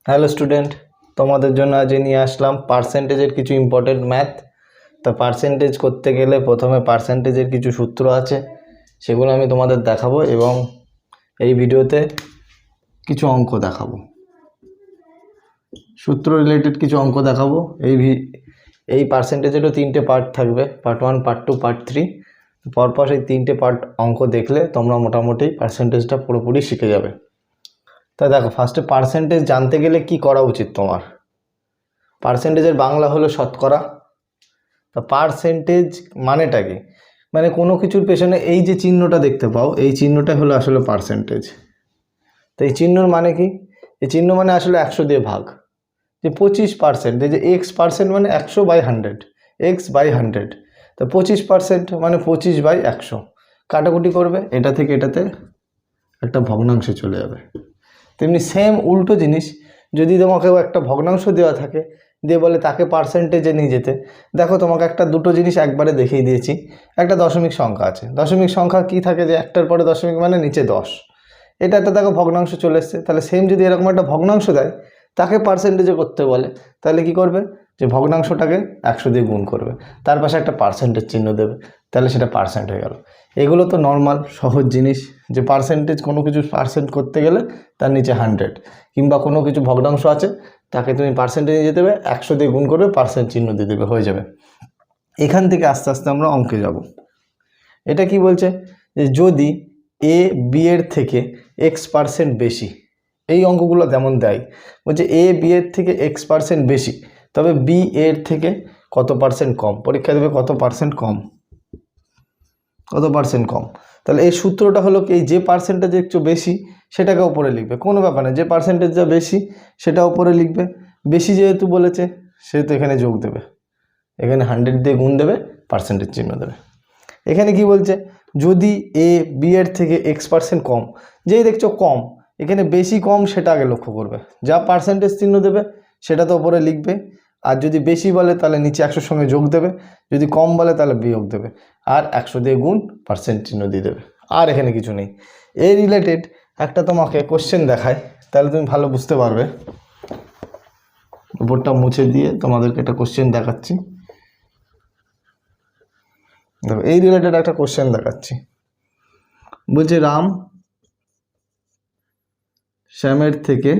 Hello student, তোমাদের জন্য আজ নিয়ে আসলাম পার্সেন্টেজের কিছু ইম্পর্টেন্ট ম্যাথ। তো পার্সেন্টেজ করতে গেলে প্রথমে পার্সেন্টেজের কিছু সূত্র আছে, সেগুলো আমি তোমাদের দেখাবো এবং এই ভিডিওতে কিছু অঙ্ক দেখাবো, সূত্র রিলেটেড কিছু অঙ্ক দেখাবো। এই পার্সেন্টেজেরও 3টে পার্ট থাকবে, পার্ট 1, পার্ট 2, পার্ট 3। পরপর এই 3টে পার্ট অঙ্ক দেখলে তোমরা মোটামুটি পার্সেন্টেজটা পুরোপুরি শিখে যাবে। তা দেখো, ফার্স্টে পার্সেন্টেজ জানতে গেলে কি করা উচিত তোমার। পার্সেন্টেজের বাংলা হলো শতকরা। তা পার্সেন্টেজ মানেটা কি, মানে কোনো কিছুর পেছনে এই যে চিহ্নটা দেখতে পাও, এই চিহ্নটা হলো আসলে পার্সেন্টেজ। তো এই চিহ্নর মানে কি, এই চিহ্ন মানে আসলে 100 দিয়ে ভাগ। যে 25%, এই যে x% মানে 100/100, x/100। তো 25% মানে 25/100, কাটাকুটি করবে, এটা থেকে এটাতে একটা ভগ্নাংশে চলে যাবে। তেমনি সেম উল্টো জিনিস, যদি তোমাকে একটা ভগ্নাংশ দেওয়া থাকে, দিয়ে বলে তাকে পার্সেন্টেজে নিয়ে যেতে, দেখো তোমাকে একটা দুটো জিনিস একবারে দেখিয়ে দিয়েছি। একটা দশমিক সংখ্যা আছে, দশমিক সংখ্যা কি থাকে, যে একটার পরে দশমিক মানে নিচে 10, এটা একটা দেখো ভগ্নাংশ চলে এসছে। তাহলে সেম যদি এরকম একটা ভগ্নাংশ দেয়, তাকে পার্সেন্টেজে করতে বলে, তাহলে কি করবে, যে ভগ্নাংশটাকে 100 দিয়ে গুণ করবে, তার পাশে একটা পার্সেন্টেজ চিহ্ন দেবে, তাহলে সেটা পার্সেন্ট হয়ে গেল। এগুলো তো নর্মাল সহজ জিনিস, যে পার্সেন্টেজ কোনো কিছু পার্সেন্ট করতে গেলে তার নিচে 100, কিংবা কোনো কিছু ভগ্নাংশ আছে তাকে তুমি পার্সেন্টেজে নিয়ে যেতে হবে, 100 দিয়ে গুণ করবে, পার্সেন্ট চিহ্ন দিয়ে দেবে, হয়ে যাবে। এখান থেকে আস্তে আস্তে আমরা অঙ্কে যাব। এটা কি বলছে, যে যদি এ বি এর থেকে x% বেশি, এই অঙ্কগুলো যেমন দেয়, বলছে এ বি এর থেকে x% বেশি, তবে বি এর থেকে কত পার্সেন্ট কম, পরীক্ষা দেবে কত পার্সেন্ট কম, কত পার্সেন্ট কম। তাহলে এই সূত্রটা হলো কি, যে পার্সেন্টেজ একটু বেশি সেটাকে উপরে লিখবে, কোনো ব্যাপার না, যে পার্সেন্টেজটা বেশি সেটা উপরে লিখবে। বেশি যেহেতু বলেছে সেহেতু এখানে যোগ দেবে, এখানে 100 দিয়ে গুণ দেবে, পার্সেন্টেজ চিহ্ন দেবে। এখানে কি বলছে, যদি এ বি এর থেকে x% কম, যেই দেখছো কম, এখানে বেশি কম সেটা আগে লক্ষ্য করবে, যা পার্সেন্টেজ চিহ্ন দেবে সেটা তো উপরে লিখবে, আর যদি বেশি বলে তাহলে নিচে 100 সঙ্গে যোগ দেবে, যদি কম বলে তাহলে বিয়োগ দেবে, আর 100 দিয়ে গুণ, পার্সেন্ট চিহ্ন দিয়ে দেবে। আর এখানে কিছু নেই। এই রিলেটেড একটা তোমাকে কোশ্চেন দেখায়, তাহলে তুমি ভালো বুঝতে পারবে। উপরটা মুছে দিয়ে তোমাদেরকে একটা কোশ্চেন দেখাচ্ছি। দেখো, এই রিলেটেড একটা কোশ্চেন দেখাচ্ছি। বলছে রাম শ্যামের থেকে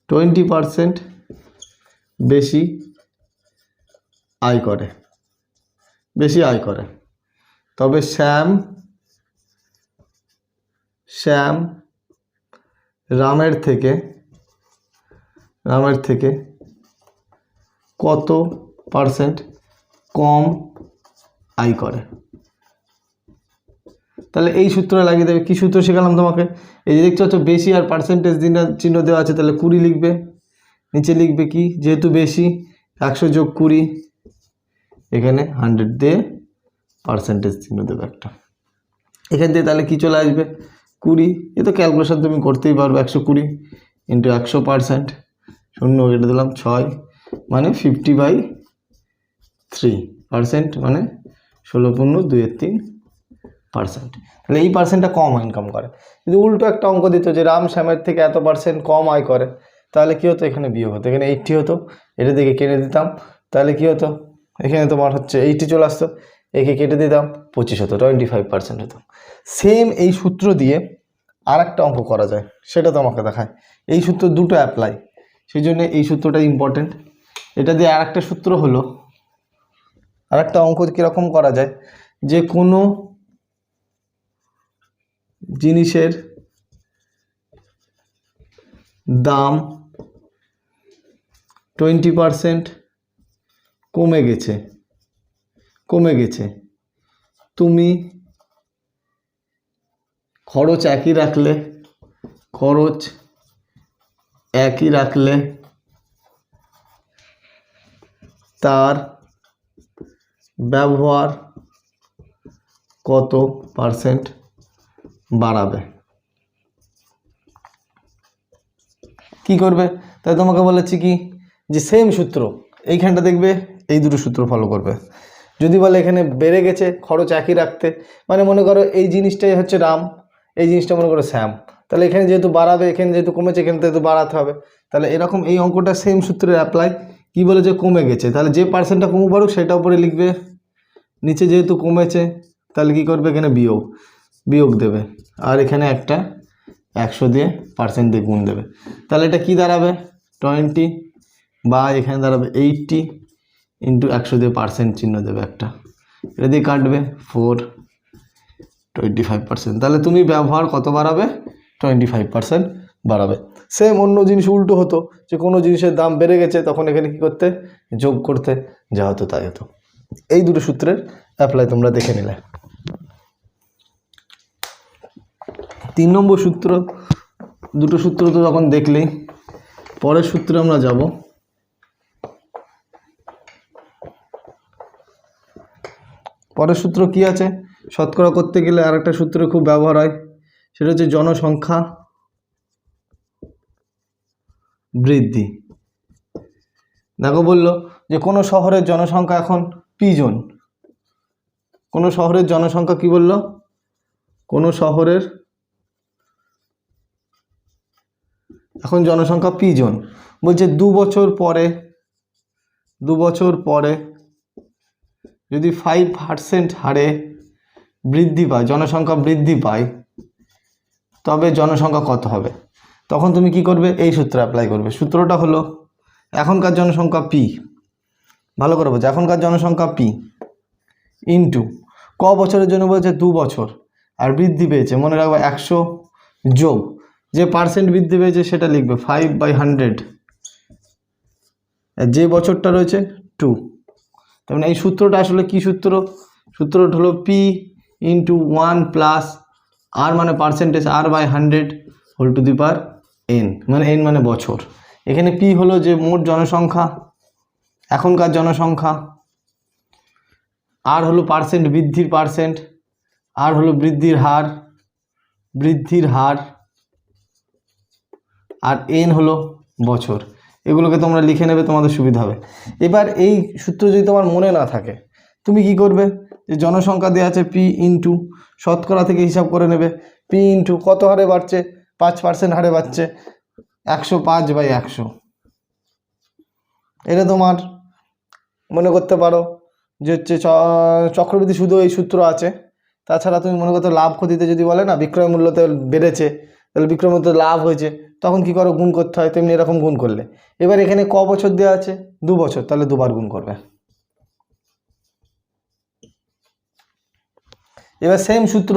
20% বেশি আয় করে, তবে শ্যাম রামের থেকে কত পার্সেন্ট কম আয় করে। তাহলে এই সূত্রটা লাগিয়ে দেবে। কি সূত্র শেখালাম তোমাকে, এই যে দেখতে পাচ্ছ বেশি আর পার্সেন্টেজ চিহ্ন দেওয়া আছে, তাহলে 20 লিখবে, নিচে লিখবে কি, যেহেতু বেশি 100 যোগ 20, এখানে 100 দিয়ে পার্সেন্টেজ চিহ্ন দেবে একটা। এখান থেকে তাহলে কি চলে আসবে, 20, এ তো ক্যালকুলেশন তুমি করতেই পারবে, 120 ইন্টু 100%, শূন্য কেটে দিলাম 6, মানে 50/3%, মানে 16.2-3%। তাহলে এই পার্সেন্টটা কম ইনকাম করে। যদি উল্টো একটা অঙ্ক দিত, যে রাম শ্যামের থেকে এত পার্সেন্ট কম আয় করে, তাহলে কী হতো, এখানে বিয়োগ হতো, এখানে 80 হতো, এটা দিকে কেটে দিতাম, তাহলে কী হতো, এখানে তোমার হচ্ছে 80 চলে আসতো, একে কেটে দিতাম 25 হতো, 25% হতো। সেম এই সূত্র দিয়ে আর একটা অঙ্ক করা যায়, সেটা তোমাকে দেখায়। এই সূত্র দুটো অ্যাপ্লাই, সেই জন্য এই সূত্রটা ইম্পর্টেন্ট। এটা দিয়ে আর একটা সূত্র হলো, আর একটা অঙ্ক কীরকম করা যায়, যে কোনো জিনিসের দাম 20% কমে গেছে, তুমি খরচ একই রাখলে তার ব্যবহার কত পার্সেন্ট বাড়াবে। কি করবে, তাই তোমাকে বলেছি কি, যে সেম সূত্র এইখানটা দেখবে, এই দুটো সূত্র ফলো করবে। যদি বলে এখানে বেড়ে গেছে, খরচ একই রাখতে, মানে মনে করো এই জিনিসটাই হচ্ছে রাম, এই জিনিসটা মনে করো শ্যাম, তাহলে এখানে যেহেতু বাড়াবে, এখানে যেহেতু কমেছে, এখানে যেহেতু বাড়াতে হবে। তাহলে এরকম এই অঙ্কটা সেম সূত্রে অ্যাপ্লাই। কি বলেছে? কমে গেছে, তাহলে যে পার্সেন্টটা কমে পারুক সেটা উপরে লিখবে। নিচে যেহেতু কমেছে তাহলে কি করবে? এখানে বিয়োগ দেবে, আর এখানে একটা 100 দিয়ে পার্সেন্ট দিয়ে গুণ দেবে। তাহলে এটা কি দাঁড়াবে? 20 বা এখানে দাঁড়াবে 80 ইন্টু 100 দিয়ে পার্সেন্ট চিহ্ন দেবে একটা, এটা দিয়ে কাটবে 4, 25%। তাহলে তুমি ব্যবহার কত বাড়াবে? 25% বাড়াবে। সেম অন্য জিনিস উল্টো হতো, যে কোনো জিনিসের দাম বেড়ে গেছে তখন এখানে কি করতে? যোগ করতে, যা হতো তাই হতো। এই দুটো সূত্রের অ্যাপ্লাই তোমরা দেখে নিলে। 3 নম্বর সূত্র, দুটো সূত্র তো তখন দেখলেই, পরের সূত্রে আমরা যাব। পরের সূত্র কি আছে? শতকরা করতে গেলে আর একটা সূত্র খুব ব্যবহার হয়, সেটা হচ্ছে জনসংখ্যা বৃদ্ধি। দেখো বললো যে কোনো শহরের জনসংখ্যা এখন পি জন, কোনো শহরের জনসংখ্যা কি বললো? কোনো শহরের এখন জনসংখ্যা পি জন। বলছে 2 বছর পরে যদি 5% হারে বৃদ্ধি পায়, জনসংখ্যা বৃদ্ধি পায়, তবে জনসংখ্যা কত হবে? তখন তুমি কি করবে? এই সূত্র অ্যাপ্লাই করবে। সূত্রটা হলো এখনকার জনসংখ্যা পি, ভালো করে বলছে, এখনকার জনসংখ্যা পি ইন্টু ক বছরের জন্য বলছে? 2 বছর, আর বৃদ্ধি পেয়েছে মনে রাখবে 100 যোগ যে পার্সেন্ট বৃদ্ধি পেয়েছে সেটা লিখবে 5/100, যে বছরটা রয়েছে 2। তার মানে এই সূত্রটা আসলে কি সূত্র? সূত্রটা হলো পি ইন্টু 1 প্লাস আর মানে percentage, r/100 whole to the power n, মানে n মানে বছর। এখানে পি হলো যে মোট জনসংখ্যা, এখনকার জনসংখ্যা, আর হলো পার্সেন্ট, বৃদ্ধির পার্সেন্ট, আর হলো বৃদ্ধির হার, আর n হলো বছর। এগুলোকে তোমরা লিখে নেবে, তোমাদের সুবিধা হবে। এবার এই সূত্র যদি তোমার মনে না থাকে, তুমি কি করবে? যে জনসংখ্যা দেওয়া আছে পি ইন্টু শতকরা থেকে হিসাব করে নেবে, পি ইন্টু কত হারে বাড়ছে? 5% হারে বাড়ছে, 105/100। এটা তোমার মনে করতে পারো যে হচ্ছে চক্রবৃদ্ধি সুদও এই সূত্র আছে। তাছাড়া তুমি মনে করতে লাভ ক্ষতিতে যদি বলে না বিক্রয় মূল্যতে বেড়েছে, তাহলে বিক্রয় মূল্যতে লাভ হয়েছে, তখন কি করো? গুণ করতে হয়। তেমনি এরকম গুণ করলে, এবার এখানে ক বছর দেওয়া আছে? 2 বছর, তাহলে 2 বার গুণ করবে। এবার সেম সূত্র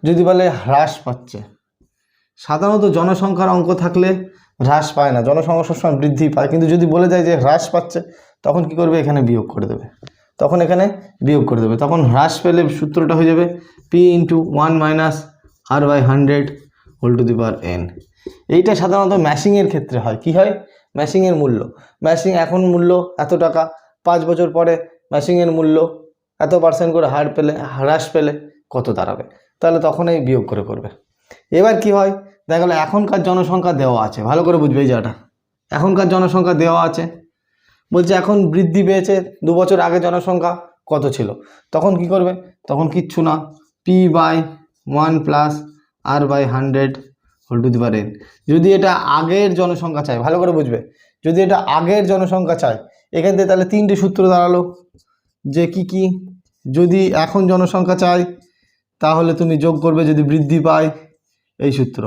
যদি বলে হ্রাস পাচ্ছে, সাধারণত জনসংখ্যার অঙ্ক থাকলে হ্রাস পায় না, জনসংখ্যা সবসময় বৃদ্ধি পায়, কিন্তু যদি বলে যায় যে হ্রাস পাচ্ছে, তখন কি করবে? এখানে বিয়োগ করে দেবে, তখন হ্রাস পেলে সূত্রটা হয়ে যাবে P into 1 minus r/100 whole to the power n। এইটা সাধারণত ম্যাশিংয়ের ক্ষেত্রে হয়। কি হয়? ম্যাশিংয়ের মূল্য, ম্যাশিং এখন মূল্য এত টাকা, 5 বছর পরে ম্যাশিংয়ের মূল্য এত % করে হ্রাস পেলে কত দাঁড়াবে, তাহলে তখন এই বিয়োগ করে করবে। এবার কি হয়? দেখা গেলো এখনকার জনসংখ্যা দেওয়া আছে, ভালো করে বুঝবে এই জায়গাটা, এখনকার জনসংখ্যা দেওয়া আছে, বলছে এখন বৃদ্ধি পেয়েছে, 2 বছর আগে জনসংখ্যা কত ছিল? তখন কি করবে? তখন কিচ্ছু না, p/1 plus r/100 whole to the power n। যদি এটা আগের জনসংখ্যা চাই, ভালো করে বুঝবে, যদি এটা আগের জনসংখ্যা চাই, এখান থেকে তাহলে 3টে সূত্র দাঁড়ালো, যে কি? যদি এখন জনসংখ্যা চাই তাহলে তুমি যোগ করবে, যদি বৃদ্ধি পায় এই সূত্র,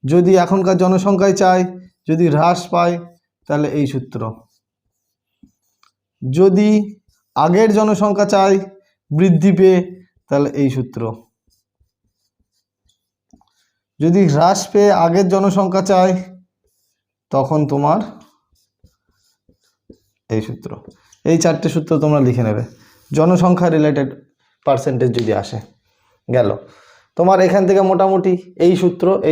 যদি এখনকার জনসংখ্যায় চাই, যদি হ্রাস পায় তাহলে এই সূত্র, যদি আগের জনসংখ্যা চাই বৃদ্ধি পেয়ে তাহলে এই সূত্র, যদি হ্রাস পেয়ে আগের জনসংখ্যা চাই তখন তোমার এই সূত্র। এই 4টে সূত্র তোমরা লিখে নেবে, জনসংখ্যা রিলেটেড পার্সেন্টেজ যদি আসে। গেল তোমার এখান থেকে মোটামুটি এই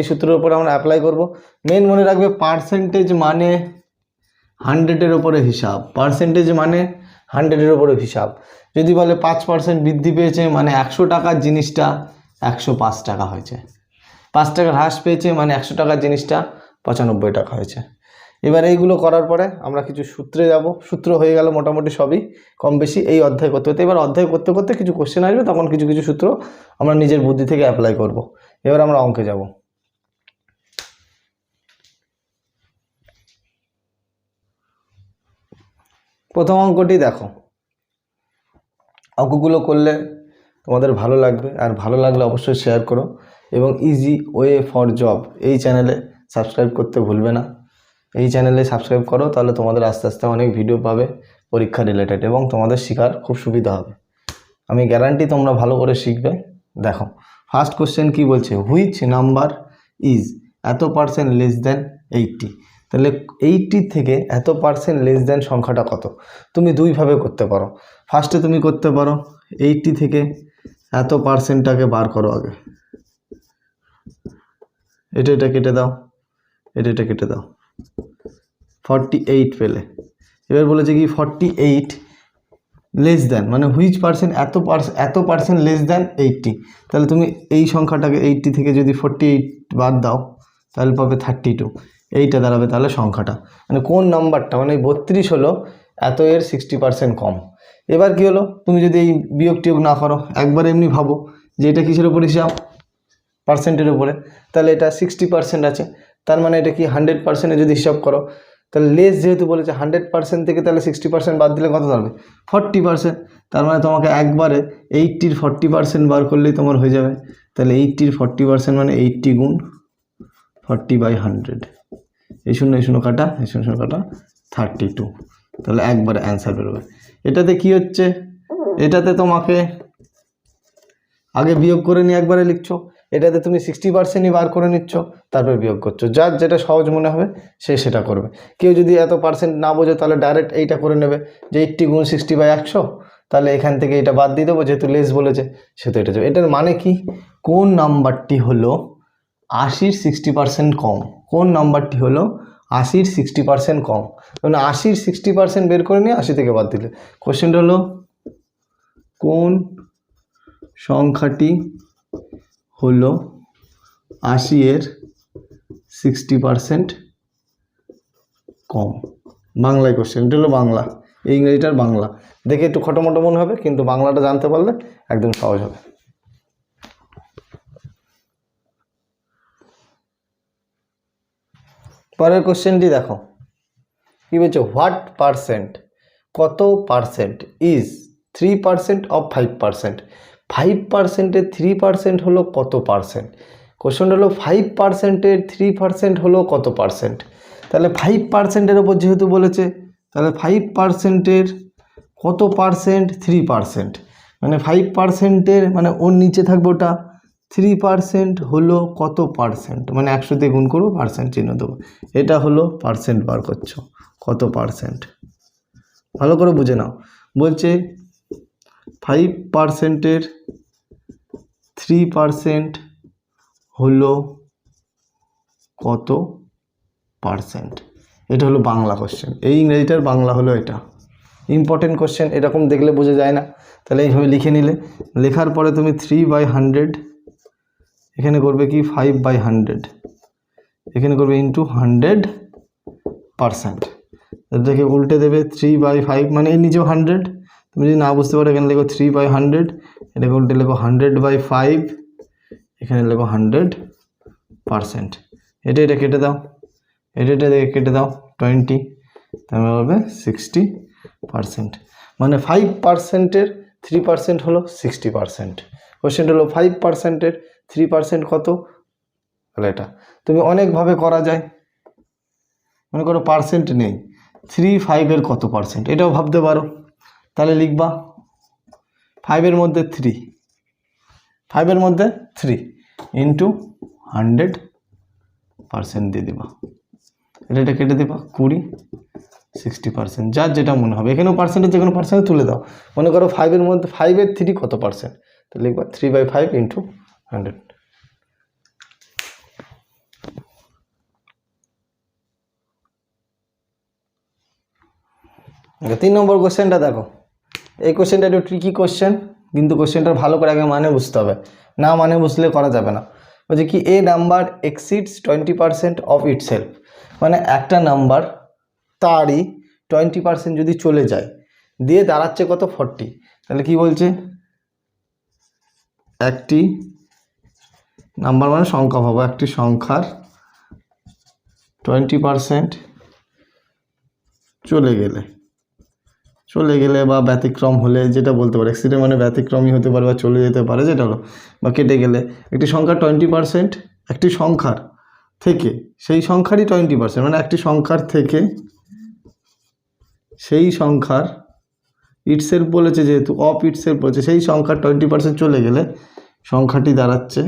সূত্রের উপরে আমরা অ্যাপ্লাই করব। মেন মনে রাখবে, পার্সেন্টেজ মানে 100-এর ওপরে হিসাব, পার্সেন্টেজ মানে 100-এর ওপরে হিসাব। যদি বলে 5% বৃদ্ধি পেয়েছে, মানে 100 টাকার জিনিসটা 105 টাকা হয়েছে, 5 টাকা হ্রাস পেয়েছে, মানে 100 টাকার জিনিসটা 95 টাকা হয়েছে। এবার এইগুলো করার পরে আমরা কিছু সূত্রে যাব, সূত্র হয়ে গেল মোটামুটি সবই কম বেশি এই অধ্যায় করতে হতে। এবার অধ্যায় করতে করতে কিছু কোশ্চেন আসবে, তখন কিছু সূত্র আমরা নিজের বুদ্ধি থেকে অ্যাপ্লাই করব। এবার আমরা অঙ্কে যাব। প্রথম অঙ্কটি দেখো, অঙ্কগুলো করলে তোমাদের ভালো লাগবে, আর ভালো লাগলে অবশ্যই শেয়ার করো, এবং ইজি ওয়ে ফর জব এই চ্যানেলে সাবস্ক্রাইব করতে ভুলবে না। এই চ্যানেলে সাবস্ক্রাইব করো, তাহলে তোমাদের আস্তে আস্তে অনেক ভিডিও পাবে পরীক্ষা রিলেটেড, এবং তোমাদের শেখার খুব সুবিধা হবে। আমি গ্যারান্টি তোমরা ভালো করে শিখবে। দেখো ফার্স্ট কোশ্চেন কি বলছে, হুইচ নাম্বার ইজ এত পার্সেন্ট লেস দ্যান 80। তাহলে 80 থেকে এত পার্সেন্ট লেস দ্যান সংখ্যাটা কত? তুমি দুইভাবে করতে পারো। ফার্স্টে তুমি করতে পারো 80 থেকে এত পার্সেন্টটাকে বার করো আগে, এটা কেটে দাও, এটা কেটে দাও, 48 পেলে। এবার বলেছে কি 48 লেস দ্যান, মানে হুইচ পার্সেন্ট এত পার্সেন্ট লেস দ্যান 80। তাহলে তুমি এই সংখ্যাটাকে 80 থেকে যদি 48 বাদ দাও তাহলে পাবে 32। এইটা দাঁড়াবে তাহলে সংখ্যাটা, মানে কোন নাম্বারটা, মানে 32 হলো এত এর 60% কম। এবার কি হলো, তুমি যদি এই বিয়োগ টিয়োগ না করো, একবার এমনি ভাবো যে এটা কিসের উপর হিসাব, পার্সেন্টের উপরে, তাহলে এটা 60% আছে, তার মানে এটা কি 100%-এ যদি হিসাব করো, তাহলে লেস যেহেতু বলেছে 100% থেকে, তাহলে 60% বাদ দিলে কত দাঁড়াবে 40%। তার মানে তোমাকে একবারে 80-র 40% বার করলেই তোমার হয়ে যাবে। তাহলে 80-র 40% মানে 80 গুণ 40/100, এই শূন্য কাটা, এই শূন্য কাটা 32। তাহলে একবারে অ্যান্সার বেরোবে। এটাতে কি হচ্ছে, এটাতে তোমাকে আগে বিয়োগ করে নিয়ে একবারে লিখছো, এটাতে তুমি 60%ই বার করে নিচ্ছ, তারপর বিয়োগ করছো। যার যেটা সহজ মনে হবে সে সেটা করবে। কেউ যদি এত পার্সেন্ট না বোঝে তাহলে ডাইরেক্ট এইটা করে নেবে যে 80 গুণ 60/100, তাহলে এখান থেকে এটা বাদ দিয়ে দেবো, যেহেতু লেস বলেছে সেহেতু এটা যাবে। এটার মানে কি, কোন নাম্বারটি হলো 80-র 60% কম, কোন নাম্বারটি হলো 80-র 60% কম, মানে 80-র 60% বের করে নিয়ে 80 থেকে বাদ দিলে। কোশ্চেনটা হলো কোন সংখ্যাটি হলো 80-এর 60% কম। বাংলায় কোশ্চেন, এটা হলো বাংলা, এই ইংরেজিটার বাংলা। দেখে একটু খটোমটো মনে হবে, কিন্তু বাংলাটা জানতে পারলে একদম সহজ হবে। পরের কোশ্চেনটি দেখো কি বলছে, হোয়াট পার্সেন্ট, কত পার্সেন্ট ইজ 3% অফ 5%। 5%-এর 3% হলো কত পার্সেন্ট? কোশ্চেন হলো 5%-এর 3% হলো কত পার্সেন্ট। তাহলে 5%-এর ওপর যেহেতু বলেছে, তাহলে 5%-এর কত পার্সেন্ট, 3%, মানে 5%-এর মানে ওর নিচে থাকবে ওটা, 3% হলো কত পার্সেন্ট, মানে 100 দিয়ে গুণ করবো, পার্সেন্ট চিহ্ন দেবো, এটা হলো পার্সেন্ট বার করছো, কত পার্সেন্ট। ভালো করে বুঝে নাও, বলছে 5%-এর 3% হলো কত পার্সেন্ট। এটা হলো বাংলা কোশ্চেন, এই ইংরেজিটার বাংলা হলো এটা। ইম্পর্টেন্ট কোশ্চেন, এরকম দেখলে বোঝা যায় না, তাহলে এইভাবে লিখে নিলে, লেখার পরে তুমি 3/100, এখানে করবে কি 5/100, এখানে করবে ইন্টু 100%, এটাকে উল্টে দেবে 3/5, মানে এই নিচেও 100, তুমি যদি না বুঝতে পারো এখানে লেখো 3/100, এটাকে উল্টে লেখো 100/5, এখানে লেখো 100%। এটা কেটে দাও, এটা কেটে দাও 20, তাহলে হবে 60%, মানে 5%-এর 3% হলো 60%। কোশ্চেনটা হলো 5%-এর 3% কত, তাহলে এটা তুমি অনেকভাবে করা যায়। মনে করো পার্সেন্ট নেই, 3/5-এর কত পার্সেন্ট, এটাও ভাবতে পারো। তাহলে লিখবা 5-এর মধ্যে 3, 5-এর মধ্যে 3 ইন্টু 100% দিয়ে দিবা, এটা কেটে দেবা 20, 60%, যার যেটা মনে হবে। এখানেও পার্সেন্টেজ, যে কোনো পার্সেন্টে তুলে দাও। মনে করো 5-এর মধ্যে 5-এর 3 কত পার্সেন্ট, তো লিখবা 3/5 ইন্টু 100। তিন নম্বর কোশ্চেনটা দেখো, এই কোশ্চেনটা একটু ট্রিকি কোশ্চেন, কিন্তু কোশ্চেনটার ভালো করে আগে মানে বুঝতে হবে, না মানে বুঝলে করা যাবে না। বলছে কি এ নাম্বার এক্সিডস 20% অফ ইটসেলফ, মানে একটা নাম্বার তারই 20% যদি চলে যায়, দিয়ে দাঁড়াচ্ছে কত 40। তাহলে কি বলছে, একটি নাম্বার মানে সংখ্যা ভাবো, একটি সংখ্যার 20% চলে গেলে চলে গেলে বা ব্যতিক্রম হলে, যেটা বলতে পারে অ্যাক্সিডেন্ট মানে ব্যতিক্রমই হতে পারে বা চলে যেতে পারে, যেটা হলো বা কেটে গেলে একটি সংখ্যার 20%, একটি সংখ্যার থেকে সেই সংখ্যারই 20%, মানে একটি সংখ্যার থেকে সেই সংখ্যার ইটসেলফ বলেছে, যেহেতু অফ ইটসেলফ বলেছে, সেই সংখ্যার 20% চলে গেলে সংখ্যাটি দাঁড়াচ্ছে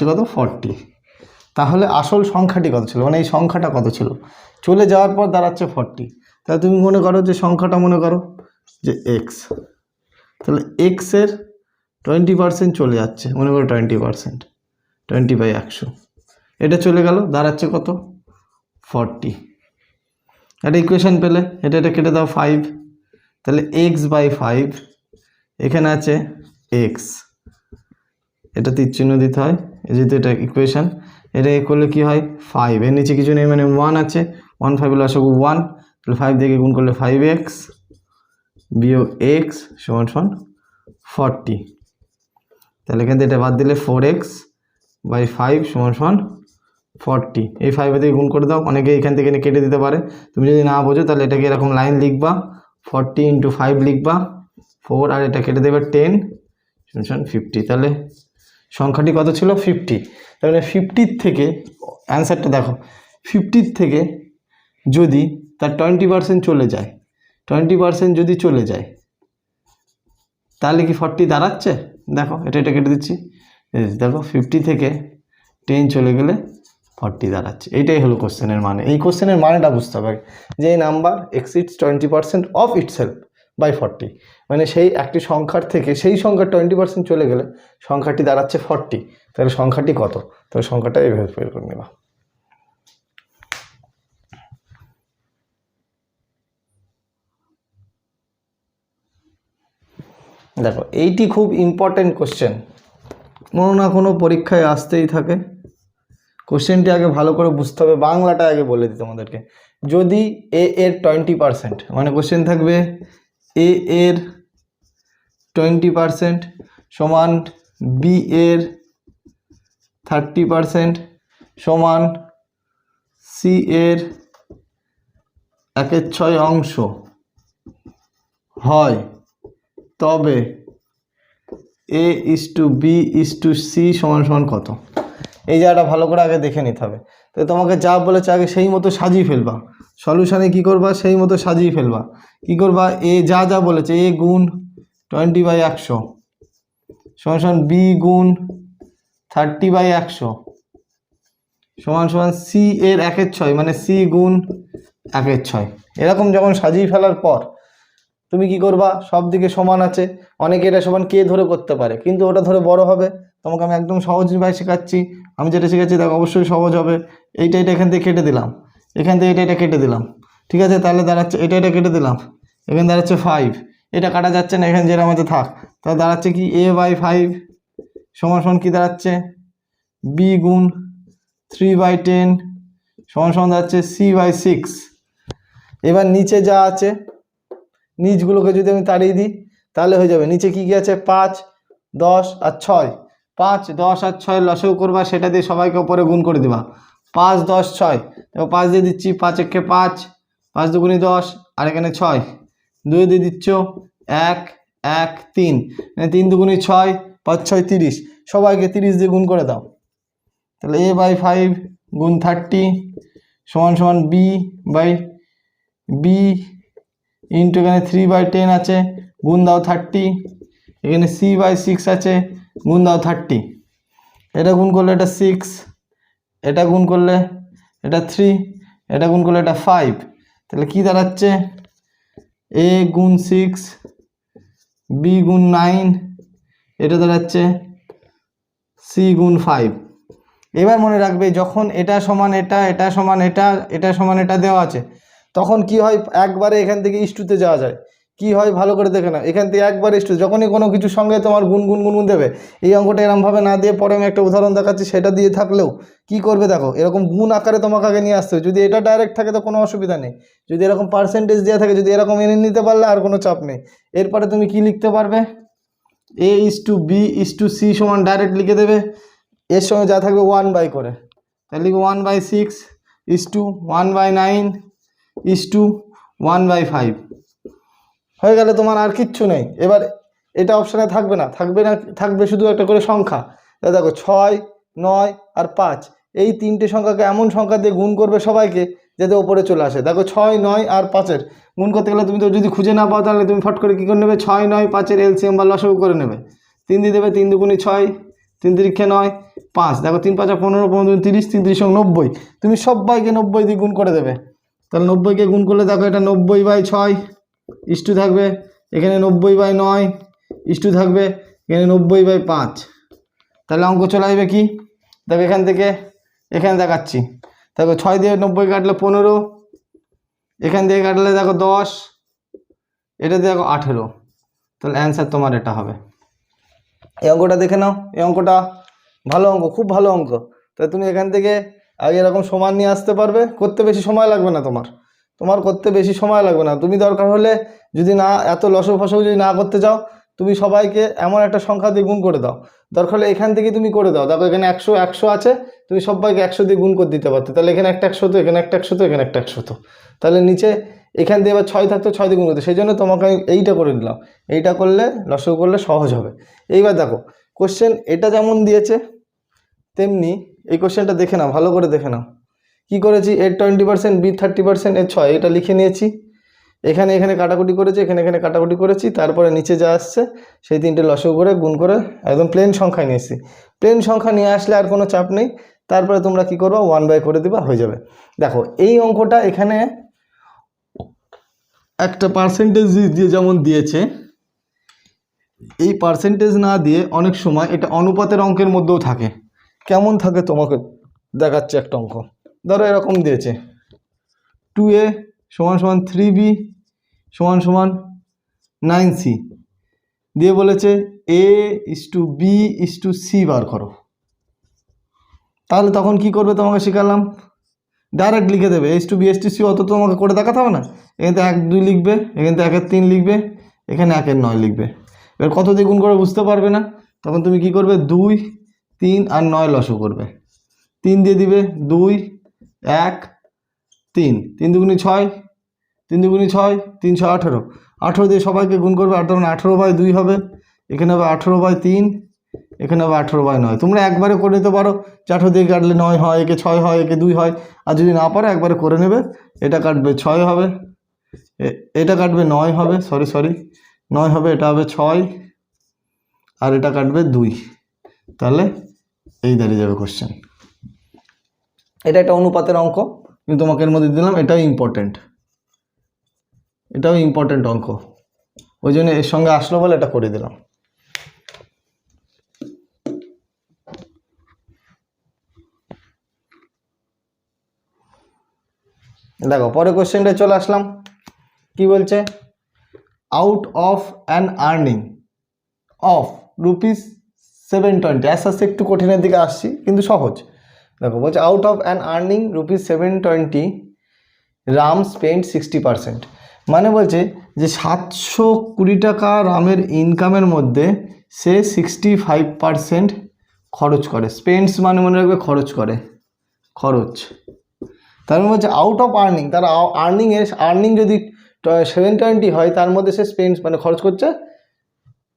কত? 40। তাহলে আসল সংখ্যাটি কত ছিল, মানে এই সংখ্যাটা কত ছিল, চলে যাওয়ার পর দাঁড়াচ্ছে 40। তাহলে তুমি মনে করো যে সংখ্যাটা মনে করো যে এক্স, তাহলে এক্সের 20% চলে যাচ্ছে, মনে করো 20%, 20/100, এটা চলে গেল, দাঁড়াচ্ছে কত? 40। একটা ইকুয়েশন পেলে, এটা কেটে দাও 5, তাহলে x/5, এখানে আছে এক্স, এটা তীরচিহ্ন দিতে হয়, যেহেতু এটা ইকুয়েশন, এটা করলে কি হয় 5, এর নিচে কিছু নেই মানে 1 আছে, 1 5 হলে আসো 1, তাহলে 5 দিয়ে গুণ করলে 5x বিয়োগ x সমান 40। তাহলে এখান থেকে এটা বাদ দিলে 4x/5 সমান 40। এই 5 দিয়ে গুণ করে দাও, অনেকে এখান থেকে কেটে দিতে পারে, তুমি যদি না বোঝো তাহলে এটাকে এরকম লাইন লিখবা, 40 × 5 লিখবা 4, আর এটা কেটে দেবে 10 সমান 50। তাহলে সংখ্যাটি কত ছিল? 50। তাহলে 50 থেকে অ্যান্সারটা দেখো, 50 থেকে যদি তার 20% চলে যায়, 20% যদি চলে যায়, তাহলে কি 40 দাঁড়াচ্ছে? দেখো এটা কেটে দিচ্ছি, দেখো 50 থেকে 10 চলে গেলে 40 দাঁড়াচ্ছে। এইটাই হলো কোশ্চেনের মানে। এই কোশ্চেনের মানেটা বুঝতে হবে যে এই number exceeds 20% of itself by 40, মানে সেই একটি সংখ্যার থেকে সেই সংখ্যার 20% চলে গেলে সংখ্যাটি দাঁড়াচ্ছে 40। তাহলে সংখ্যাটি কত? তাহলে সংখ্যাটা এইভাবে বের করে নেবা। দেখো এইটি খুব ইম্পর্টেন্ট কোশ্চেন, কোনো না কোনো পরীক্ষায় আসতেই থাকে। কোশ্চেনটি আগে ভালো করে বুঝতে হবে, বাংলাটা আগে বলে দিই তোমাদেরকে। যদি এ এর 20%, মানে কোশ্চেন থাকবে এ এর 20% সমান বি এর 30% সমান সি এর 1/6 অংশ হয়, তবে A/B/C সমান কত? এই জায়গাটা ভালো করে আগে দেখে নিতে হবে। তো তোমাকে যা বলেছে আগে সেই মতো সাজিয়ে ফেলবা, সলিউশনে কি করবা সেই মতো সাজিয়ে ফেলবা। কি করবা? এ যা বলেছে, A গুণ 20/100 সমান B গুণ 30/100 সমান সি এর 1/6, মানে C গুণ 1/6। এরকম যখন সাজিয়ে ফেলার পর তুমি কি করবা? সব দিকে সমান আছে, অনেকে এটা সমান কে ধরে করতে পারে, কিন্তু ওটা ধরে বড় হবে। তোমাকে আমি একদম সহজ ভাবে শেখাচ্ছি, আমি যেটা শেখাচ্ছি দেখো অবশ্যই সহজ হবে। এইটা এখান থেকে কেটে দিলাম, এখান থেকে এটা কেটে দিলাম, ঠিক আছে? তাহলে দাঁড়াচ্ছে এটা কেটে দিলাম, এখানে দাঁড়াচ্ছে 5, এটা কাটা যাচ্ছে না, এখানে যেটা আমাদের থাক, তাহলে দাঁড়াচ্ছে কি A/5 সমান কি দাঁড়াচ্ছে B গুণ 3/10 সমান দাঁড়াচ্ছে C/6। এবার নিচে যা আছে নিচগুলোকে যদি আমি তাড়িয়ে দিই তাহলে হয়ে যাবে। নিচে কি আছে? 5, 10 আর 6, 5, 10 আর 6 লসও করবা, সেটা দিয়ে সবাইকে উপরে গুণ করে দিবা। 5, 10, 6, দেখো 5 দিয়ে দিচ্ছি, 5 একে 5, 5 দুগুণে 10, আর এখানে 6, 2 দিয়ে দিচ্ছ 1, 1, 3, 3 দুগুণে 6, 5, 6, 30, সবাইকে 30 দিয়ে গুণ করে দাও। তাহলে A/5 গুণ 30 সমান B ইন্টু এখানে 3/10 আছে, গুণ দাও 30, এখানে C/6 আছে, গুণ দাও 30, এটা গুণ করলে এটা 6, এটা গুণ করলে এটা 3, এটা গুণ করলে এটা 5, তাহলে কি দাঁড়াচ্ছে? A গুণ 6, B গুণ 9, এটা দাঁড়াচ্ছে C গুণ 5। এবার মনে রাখবে যখন এটা সমান এটা, এটা সমান এটা, এটা সমান এটা দেওয়া আছে, তখন কি হয়? একবারে এখান থেকে ইস্টুতে যাওয়া যায়। কি হয় ভালো করে দেখে নাও, এখান থেকে একবারে ইস্টু, যখনই কোনো কিছুর সঙ্গে তোমার গুণ দেবে, এই অঙ্কটা এরমভাবে না দিয়ে পরে আমি একটা উদাহরণ দেখাচ্ছি সেটা দিয়ে থাকলেও কি করবে দেখো, এরকম গুণ আকারে তোমাকে আগে নিয়ে আসতে হবে। যদি এটা ডাইরেক্ট থাকে তো কোনো অসুবিধা নেই, যদি এরকম পার্সেন্টেজ দেওয়া থাকে, যদি এরকম এনে নিতে পারলে আর কোনো চাপ নেই। এরপরে তুমি কি লিখতে পারবে? A/B/C সমান ডাইরেক্ট লিখে দেবে, এর সঙ্গে যা থাকবে 1/, করে তাহলে লিখবো 1/6 1/9 1/1 1/5 হয়ে গেলে তোমার আর কিচ্ছু নেই। এবার এটা অপশানে থাকবে না, থাকবে শুধু একটা করে সংখ্যা। দেখো 6, 9 আর 5 এই তিনটে সংখ্যাকে এমন সংখ্যা দিয়ে গুণ করবে সবাইকে যাতে ওপরে চলে আসে। দেখো 6, 9 আর 5-এর গুণ করতে গেলে তুমি তো যদি খুঁজে না পাও তাহলে তুমি ফট করে কী করে নেবে, 6, 9, 5-এর এলসিএম বা লসাগু করে নেবে। 3 দিয়ে দেবে, 3 দুগুণে 6, 3 তিরিক্ষে 9, 5। দেখো 3 5 15, 15 30, 3 30 90। তুমি সবাইকে 90 দিয়ে গুণ করে দেবে। তাহলে 90কে গুণ করলে দেখো এটা 90/6 ইস্টু থাকবে, এখানে 90/9 ইস্টু থাকবে, এখানে 90/5। তাহলে অঙ্ক চলে আসবে কি, দেখো এখান থেকে এখানে দেখাচ্ছি। দেখো 6 দিয়ে 90 কাটলে 15, এখান থেকে কাটলে দেখো 10, এটা দিয়ে দেখো 18। তাহলে অ্যান্সার তোমার এটা হবে। এই অঙ্কটা দেখে নাও, এই অঙ্কটা ভালো অঙ্ক, খুব ভালো অঙ্ক। তাই তুমি এখান থেকে আগে এরকম সমান নিয়ে আসতে পারবে, করতে বেশি সময় লাগবে না তোমার করতে বেশি সময় লাগবে না। তুমি দরকার হলে যদি না এত লসও ফসও যদি না করতে চাও, তুমি সবাইকে এমন একটা সংখ্যা দিয়ে গুণ করে দাও। দরকার হলে এখান থেকে তুমি করে দাও। দেখো এখানে 100 আছে, তুমি সবাইকে 100 দিয়ে গুণ করে দিতে পারতো। তাহলে এখানে একটা 100 তো, এখানে একটা 100 তো, এখানে একটা 100 তো। তাহলে নিচে এখান দিয়ে এবার 6 থাকতো, 6 দিয়ে গুণ করতে। সেই জন্য তোমাকে আমি এইটা করে দিলাম। এইটা করলে লসও করলে সহজ হবে। এইবার দেখো কোশ্চেন এটা যেমন দিয়েছে তেমনি এই কোশ্চেনটা দেখে নাও, ভালো করে দেখে নাও। কী করেছি, এর 20%, বি 30%, এর 6, এটা লিখে নিয়েছি। এখানে কাটাকুটি করেছি, এখানে কাটাকুটি করেছি। তারপরে নিচে যা আসছে সেই তিনটে লসাগু করে গুণ করে একদম প্লেন সংখ্যায় নিয়ে এসেছি। প্লেন সংখ্যা নিয়ে আসলে আর কোনো চাপ নেই। তারপরে তোমরা কি করবে, 1/, করে দিবা, হয়ে যাবে। দেখো এই অঙ্কটা এখানে একটা পার্সেন্টেজ দিয়ে যেমন দিয়েছে, এই পার্সেন্টেজ না দিয়ে অনেক সময় এটা অনুপাতের অঙ্কের মধ্যেও থাকে। কেমন থাকে তোমাকে দেখাচ্ছে একটা অঙ্ক। ধরো এরকম দিয়েছে 2a = 3b = 9c দিয়ে বলেছে a:b:c বার করো। তাহলে তখন কি করবে তোমাকে শেখালাম, ডাইরেক্ট লিখে দেবে a:b:c। অত তোমাকে করে দেখাতে হবে না। এখানে 1 2 লিখবে, এখানে 1 3 লিখবে, এখানে 1 9 লিখবে। এবার কত দিয়ে গুণ করে বুঝতে পারবে না, তখন তুমি কি করবে, 2 3 আর 9 লসও করবে। 3 দিয়ে দিবে, 2 1 3, 3 দুগুণে 6, 3 দুগুণে 6, 3 6 18, 18 দিয়ে সবাইকে গুণ করবে। 18/2 হবে, এখানে হবে 18/3, এখানে হবে 18/9। তোমরা একবারে করে নিতে পারো, 18 দিয়ে কাটলে 9 হয়, একে 6 হয়, একে 2 হয়। আর যদি না পারো একবারে করে নেবে, এটা কাটবে 6 হবে, এটা কাটবে 9 হবে, সরি 9 হবে, এটা হবে 6 আর এটা কাটবে 2। তাহলে এই দাঁড়িয়ে যাবে কোশ্চেন। এটা একটা অনুপাতের অঙ্ক, কিন্তু তোমাকে এর মধ্যে দিলাম, এটাও ইম্পর্টেন্ট অঙ্ক, ওই জন্য এর সঙ্গে আসলো বলে এটা করে দিলাম। দেখো পরে কোশ্চেনটা চলে আসলাম, কি বলছে, out of an earning of ₹720। আস্তে আস্তে একটু কঠিনের দিকে আসছি, কিন্তু সহজ। দেখো বলছে out of an earning ₹720 Ram spend 60%। মানে বলছে যে 720 টাকা রামের ইনকামের মধ্যে সে 65% খরচ করে। স্পেন্ডস মানে মনে রাখবে খরচ করে, খরচ। তার মানে হচ্ছে আউট অফ আর্নিং, তার আর্নিং যদি 720 হয়, তার মধ্যে সে স্পেন্ডস মানে খরচ করছে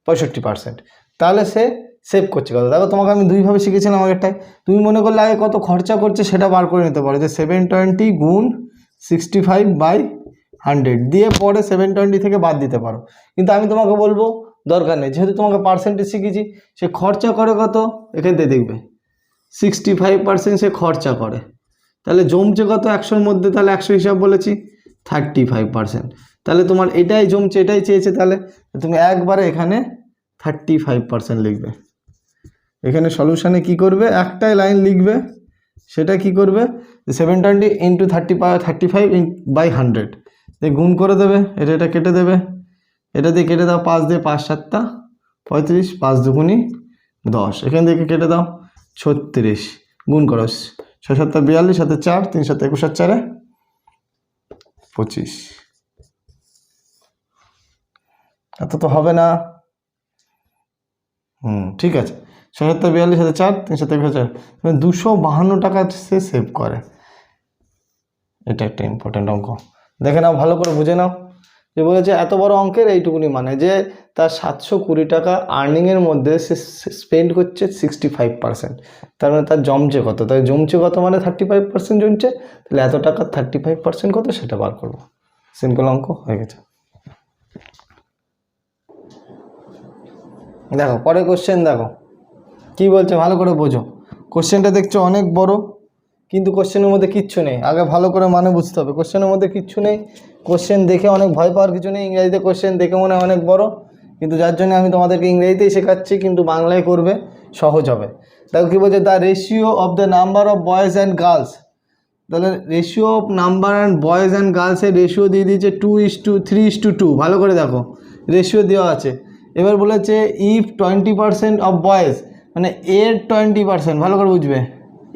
65%। তাহলে সে সেভ করছে কত। দেখো তোমাকে আমি দুইভাবে শিখেছিলাম আগেরটায়। তুমি মনে করলে আগে কত খরচা করছে সেটা বার করে নিতে পারো, যে 720 গুণ 65/100 দিয়ে পরে 720 থেকে বাদ দিতে পারো। কিন্তু আমি তোমাকে বলবো দরকার নেই, যেহেতু তোমাকে পার্সেন্টেজ শিখেছি। সে খরচা করে কত, এখান থেকে দেখবে 65% সে খরচা করে। তাহলে জমছে কত 100-র মধ্যে, তাহলে 100 হিসাব বলেছি 35%। তাহলে তোমার এটাই জমছে, এটাই চেয়েছে, তাহলে তুমি একবারে এখানে 35% লিখবে। এখানে সলিউশানে কি করবে, একটাই লাইন লিখবে, সেটা কি করবে, 720 × 35/100 দিয়ে গুণ করে দেবে। এটা কেটে দেবে, এটা দিয়ে কেটে দাও, 5 দিয়ে 5 7 35, 5 দুগুণি 10, এখান থেকে কেটে দাও 36, গুণ করো 6 7 42, সাথে 4, 3 7 21 আর 4 25। এত তো হবে না, ঠিক আছে। 6 7 42 সাথে 4, 3 7 21 4, 252 টাকা সে সেভ করে। এটা একটা ইম্পর্টেন্ট অঙ্ক। দেখে নাও, ভালো করে বুঝে নাও। যে বলেছে এত বড় অঙ্কের এইটুকুনি, মানে যে তার 720 টাকা আর্নিংয়ের মধ্যে সে স্পেন্ড করছে 65%, তার মানে তার জমছে কত, তাই জমছে কত মানে 35% জমছে, তাহলে এত টাকা 35% কত সেটা বার করবো। সিম্পল অঙ্ক হয়ে গেছে। দেখো পরে কোশ্চেন, দেখো কি বলছে ভালো করে বোঝো। কোশ্চেনটা দেখছো অনেক বড়, কিন্তু কোশ্চেনের মধ্যে কিচ্ছু নেই। আগে ভালো করে মানে বুঝতে হবে, কোশ্চেনের মধ্যে কিচ্ছু নেই। কোশ্চেন দেখে অনেক ভয় পাওয়ার কিছু নেই। ইংরেজিতে কোশ্চেন দেখে মনে হয় অনেক বড়, কিন্তু যার জন্য আমি তোমাদেরকে ইংরেজিতেই শেখাচ্ছি, কিন্তু বাংলায় করবে সহজ হবে। দেখো কী বলছে, the ratio of the number of boys and girls. তাহলে ratio of number and boys and গার্লসের রেশিও দিয়ে দিয়েছে 2:3:2। ভালো করে দেখো রেশিও দেওয়া আছে। এবার বলেছে ইফ 20% অফ বয়েজ, মানে এর 20%, ভালো করে বুঝবে,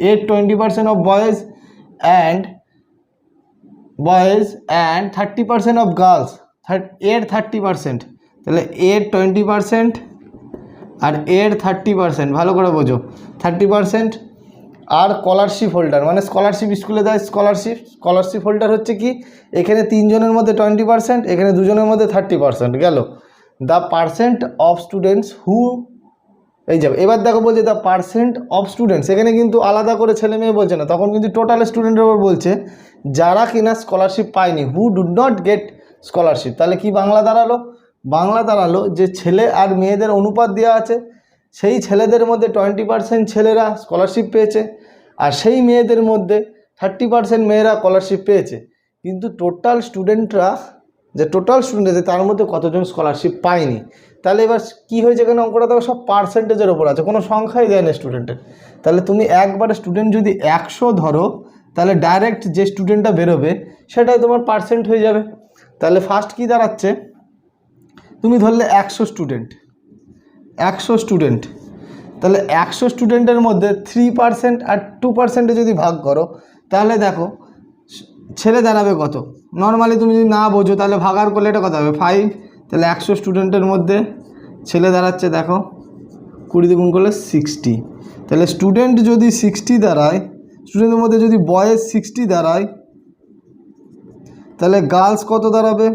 এর 20% of boys and 30% of girls, এর 30%, তাহলে এর 20% আর এর 30%, ভালো করে বোঝো 30%। আর স্কলারশিপ হোল্ডার, মানে স্কলারশিপ স্কুলে দেয় স্কলারশিপ হোল্ডার হচ্ছে কি, এখানে 3 জনের মধ্যে 20%, এখানে 2 জনের মধ্যে 30% গেল। The percent of students who, এই যাবে। এবার দেখো বলছে দ্য পার্সেন্ট অফ স্টুডেন্টস, এখানে কিন্তু আলাদা করে ছেলে মেয়ে বলছে না, তখন কিন্তু টোটাল স্টুডেন্টের উপর বলছে, যারা কিনা স্কলারশিপ পায়নি, who do not get scholarship. তাহলে কি বাংলা দাঁড়ালো? বাংলা দাঁড়ালো যে ছেলে আর মেয়েদের অনুপাত দেওয়া আছে, সেই ছেলেদের মধ্যে 20% ছেলেরা স্কলারশিপ পেয়েছে, আর সেই মেয়েদের মধ্যে 30% মেয়েরা স্কলারশিপ পেয়েছে। কিন্তু টোটাল স্টুডেন্টরা, যে টোটাল স্টুডেন্ট আছে তার মধ্যে কতজন স্কলারশিপ পায়নি। তাহলে এবার কী হয়েছে, এখানে অঙ্কটা দেখো সব পার্সেন্টেজের ওপর আছে, কোনো সংখ্যাই দেয় না স্টুডেন্টের। তাহলে তুমি একবারে স্টুডেন্ট যদি 100 ধরো, তাহলে ডাইরেক্ট যে স্টুডেন্টটা বেরোবে সেটাই তোমার পার্সেন্ট হয়ে যাবে। তাহলে ফার্স্ট কী দাঁড়াচ্ছে, তুমি ধরলে 100 স্টুডেন্ট, তাহলে 100 স্টুডেন্টের মধ্যে 3% আর 2% যদি ভাগ করো, তাহলে দেখো ছেলে দাঁড়াবে কত। নর্মালি তুমি যদি না বোঝো তাহলে ভাগার করলে এটা কত হবে 5, তাহলে 100 স্টুডেন্টের মধ্যে ছেলে দাঁড়াচ্ছে দেখো 20 গুণ করলে 60। তাহলে স্টুডেন্ট যদি 60 দাঁড়ায়, স্টুডেন্টের মধ্যে যদি বয়েজ 60 দাঁড়ায়, তাহলে গার্লস কত দাঁড়াবে,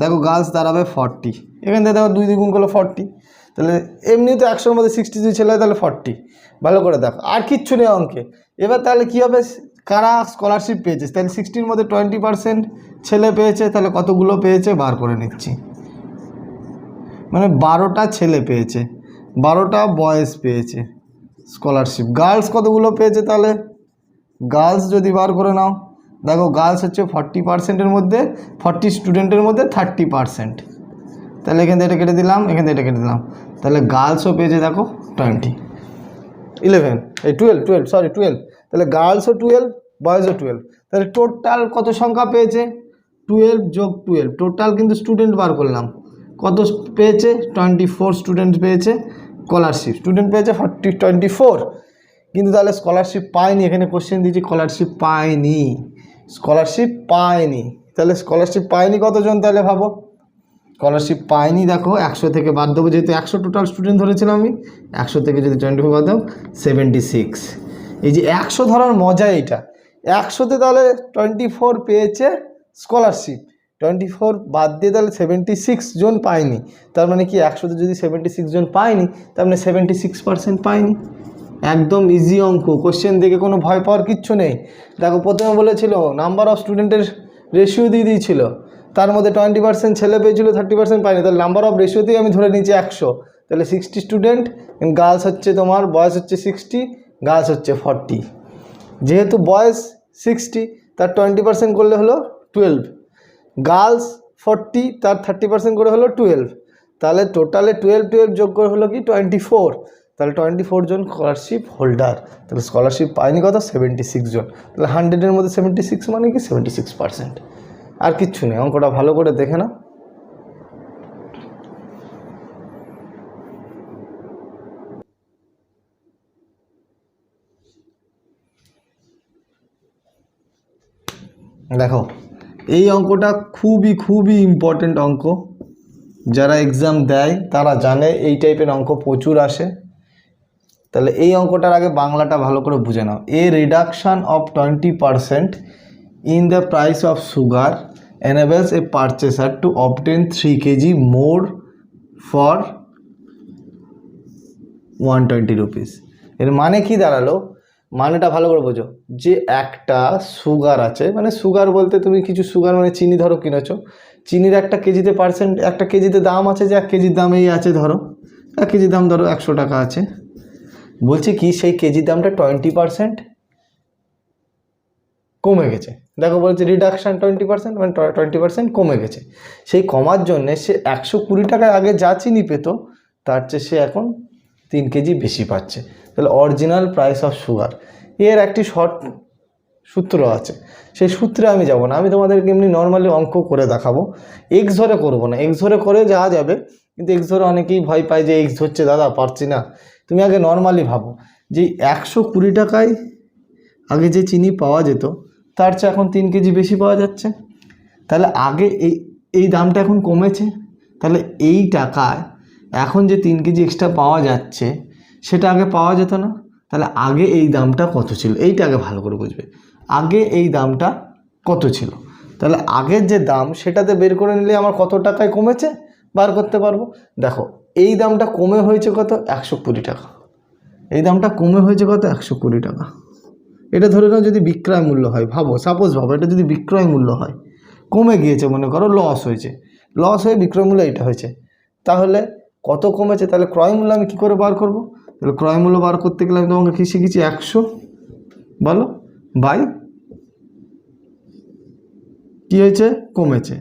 দেখো গার্লস দাঁড়াবে 40। এখান থেকে দেখো 2 গুণ করলে 40, তাহলে এমনি তো 100-র মধ্যে 60 যদি ছেলে হয় তাহলে 40। ভালো করে দেখো, আর কিচ্ছু নেই অঙ্কে। এবার তাহলে কী হবে, কারা স্কলারশিপ পেয়েছে, তাহলে 60-র মধ্যে 20% ছেলে পেয়েছে, তাহলে কতগুলো পেয়েছে বার করে নিচ্ছি, মানে 12টা ছেলে পেয়েছে, 12টা বয়েজ পেয়েছে স্কলারশিপ। গার্লস কতগুলো পেয়েছে, তাহলে গার্লস যদি বার করে নাও, দেখো গার্লস হচ্ছে 40%-এর মধ্যে, 40 স্টুডেন্টের মধ্যে 30%, তাহলে এখান থেকে এটা কেটে দিলাম, এখান থেকে এটা কেটে দিলাম, তাহলে গার্লসও পেয়েছে দেখো 12, তাহলে গার্লসও 12, বয়েজও 12, তাহলে টোটাল কত সংখ্যা পেয়েছে, 12 যোগ 12, টোটাল কিন্তু স্টুডেন্ট বার করলাম, কত পেয়েছে 24 স্টুডেন্ট পেয়েছে স্কলারশিপ, স্টুডেন্ট পেয়েছে 24, কিন্তু তাহলে স্কলারশিপ পায়নি। এখানে কোশ্চেন দিয়েছি স্কলারশিপ পায়নি, তাহলে স্কলারশিপ পায়নি কতজন, তাহলে ভাবো স্কলারশিপ পায়নি, দেখো 100 থেকে বাদ দেবো, যেহেতু 100 টোটাল স্টুডেন্ট ধরেছিলাম আমি, 100 থেকে যদি 24 বাদ দাও 76। এই যে 100 ধরার মজা এইটা, 100তে তাহলে 24 পেয়েছে স্কলারশিপ, 24 বাদ দিয়ে তাহলে 76 জন পায়নি। তার মানে কি 100তে যদি 76 জন পায়নি, তার মানে 76% পায়নি। একদম ইজি অঙ্ক, কোশ্চেন দেখে কোনো ভয় পাওয়ার কিচ্ছু নেই। দেখো প্রথমে বলেছিল নাম্বার অফ স্টুডেন্টের রেশিও দিয়ে দিয়েছিল, তার মধ্যে 20% ছেলে পেয়েছিল, 30% পায়নি, তাহলে নাম্বার অফ রেশিওতেই আমি ধরে নিয়েছি 100, তাহলে 60 স্টুডেন্ট, গার্লস হচ্ছে তোমার বয়েস হচ্ছে 60, গার্লস হচ্ছে 40। যেহেতু বয়েস 60, তার 20% করলে হলো 12, গার্লস 40, তার 30% করে হলো 12, তাহলে টোটালে 12 যোগ করে হলো কি 24, তাহলে 24 জন স্কলারশিপ হোল্ডার, তাহলে স্কলারশিপ পায়নি কত 76 জন, তাহলে 100-এর মধ্যে 76 মানে কি 76%। আর কিচ্ছু নেই, অঙ্কটা ভালো করে দেখে না। দেখো এই অঙ্কটা খুবই ইম্পর্টেন্ট অঙ্ক, যারা এক্সাম দেয় তারা জানে এই টাইপের অঙ্ক প্রচুর আসে। তাহলে এই অঙ্কটার আগে বাংলাটা ভালো করে বুঝে নাও। এ reduction of 20% in the price of sugar enables a purchaser to obtain 3 kg more for 120 rupees. এর মানে কি দাঁড়ালো, মানেটা ভালো করে বোঝো, যে একটা সুগার আছে, মানে সুগার বলতে তুমি কিছু সুগার মানে চিনি ধরো কিনেছো, চিনির একটা কেজিতে পার্সেন্ট, একটা কেজিতে দাম আছে, যে 1 কেজির দাম এই আছে, ধরো 1 কেজির দাম ধরো 100 টাকা আছে, বলছি কি সেই কেজির দামটা 20% কমে গেছে। দেখো বলছে রিডাকশান 20%, মানে 20% কমে গেছে। সেই কমার জন্যে সে 120 টাকায় আগে যা চিনি পেত তার চেয়ে সে এখন 3 কেজি বেশি পাচ্ছে। তাহলে অরিজিনাল প্রাইস অফ সুগার, এর একটি শর্ট সূত্র আছে, সেই সূত্রে আমি যাব না, আমি তোমাদেরকে এমনি নর্মালি অঙ্ক করে দেখাবো, এক্স ধরে করবো না, এক্স ধরে করে যাওয়া যাবে, কিন্তু এক্স ধরে অনেকেই ভয় পায় যে এক্স হচ্ছে দাদা পারছি না। তুমি আগে নর্মালি ভাবো যে 120 টাকায় আগে যে চিনি পাওয়া যেত তার চেয়ে এখন 3 কেজি বেশি পাওয়া যাচ্ছে, তাহলে আগে এই দামটা এখন কমেছে, তাহলে এই টাকায় এখন যে 3 কেজি এক্সট্রা পাওয়া যাচ্ছে সেটা আগে পাওয়া যেত না। তাহলে আগে এই দামটা কত ছিল, এইটা আগে ভালো করে বুঝবে, আগে এই দামটা কত ছিল, তাহলে আগের যে দাম সেটাতে বের করে নিলে আমার কত টাকায় কমেছে বার করতে পারবো। দেখো এই দামটা কমে হয়েছে কত, 120 টাকা, এই দামটা কমে হয়েছে কত, 120 টাকা। এটা ধরে নাও যদি বিক্রয় মূল্য হয়, ভাবো সাপোজ ভাবো এটা যদি বিক্রয় মূল্য হয়, কমে গিয়েছে, মনে করো লস হয়েছে, লস হয়ে বিক্রয় মূল্য এটা হয়েছে, তাহলে কত কমেছে, তাহলে ক্রয় মূল্য আমি কী করে বার করব, তাহলে ক্রয় মূল্য বার করতে গেলে আমি তোমাকে কী শিখেছি, 100 বলো বাই কী হয়েছে, কমেছে,